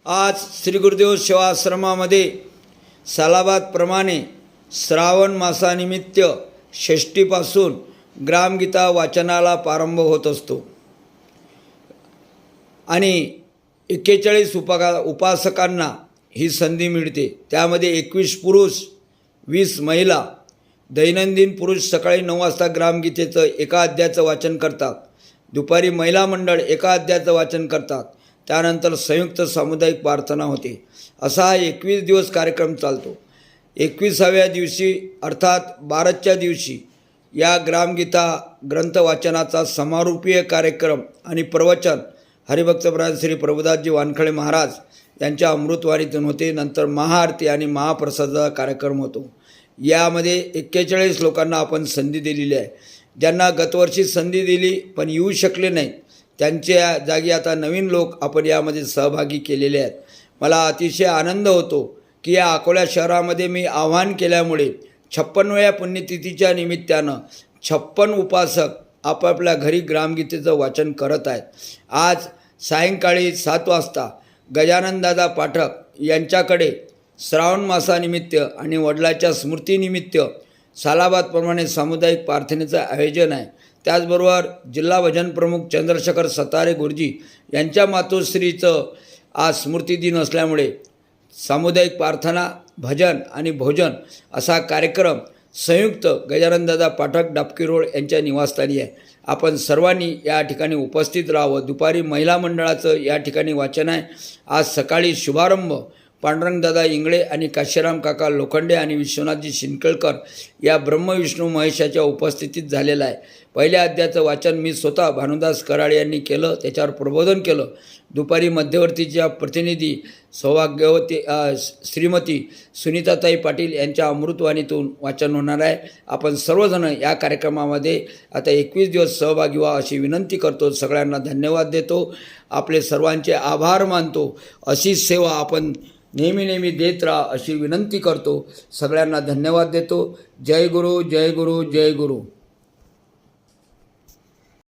आज श्री गुरुदेव सेवा आश्रमामध्ये सालाबादप्रमाणे श्रावण मासानिमित्त षष्टीपासून ग्रामगीता वाचनाला प्रारंभ होत असतो आणि 41 उपासकांना ही संधी मिळते। त्यामध्ये 21 पुरुष 20 महिला दैनंदिन पुरुष सकाळी 9 वाजता ग्रामगीतेचं एका अध्यायाचं वाचन करतात, दुपारी महिला मंडळ एका अध्यायाचं वाचन करतात, त्यानंतर संयुक्त सामुदायिक प्रार्थना होते। असा हा 21 दिवस कार्यक्रम चालतो। 21व्या दिवशी अर्थात 12च्या दिवशी या ग्रामगीता ग्रंथ वाचनाचा समारोपीय कार्यक्रम आणि प्रवचन हरिभक्तप्रधान श्री प्रभुदासजी वानखळे महाराज यांच्या अमृतवाणीतून होते। नंतर महाआरती आणि महाप्रसादाचा कार्यक्रम होतो। यामध्ये 41 लोकांना आपण संधी दिलेली आहे। ज्यांना गतवर्षी संधी दिली पण येऊ शकले नाही त्यांच्या जागी आता नवीन लोक आपण यामध्ये सहभागी केलेले आहेत। मला अतिशय आनंद होतो की या अकोला शहरामध्ये मी आवाहन केल्यामुळे 56व्या पुण्यतिथीच्या निमित्तानं 56 उपासक आपापल्या घरी ग्रामगीतेचं वाचन करत आहेत। आज सायंकाळी 7 वाजता गजाननदादा पाठक यांच्याकडे श्रावण मासानिमित्त आणि वडिलांच्या स्मृतीनिमित्त सालाबादप्रमाणे सामुदायिक प्रार्थनेचं आयोजन आहे। त्याचबरोबर जिल्हा भजन प्रमुख चंद्रशेखर सतारे गुरुजी यांच्या मातोश्रीचं आज स्मृती दिन असल्यामुळे सामुदायिक प्रार्थना, भजन आणि भोजन असा कार्यक्रम संयुक्त गजाननदादा पाठक डाबकी रोड यांच्या निवासस्थानी आहे। आपण सर्वांनी या ठिकाणी उपस्थित राहावं। दुपारी महिला मंडळाचं या ठिकाणी वाचन आहे। आज सकाळी शुभारंभ पांडुरंगदादा इंगळे आणि काशीराम काका लोखंडे आणि विश्वनाथजी शिंदकेळकर या ब्रह्मविष्णू महेशाच्या उपस्थितीत झालेलं आहे। पहिल्या अध्यायाचं वाचन मी स्वतः भानुदास कराळे यांनी केलं, त्याच्यावर प्रबोधन केलं। दुपारी मध्यवर्तीच्या प्रतिनिधी सौभाग्यवती श्रीमती सुनीताताई पाटील यांच्या अमृतवाणीतून वाचन होणार आहे। आपण सर्वजण या कार्यक्रमामध्ये आता 21 दिवस सहभागी व्हा अशी विनंती करतो। सगळ्यांना धन्यवाद देतो, आपले सर्वांचे आभार मानतो। अशी सेवा आपण नेहमी देत राहा अशी विनंती करतो। सगळ्यांना धन्यवाद देतो। जय गुरु, जय गुरु, जय गुरु।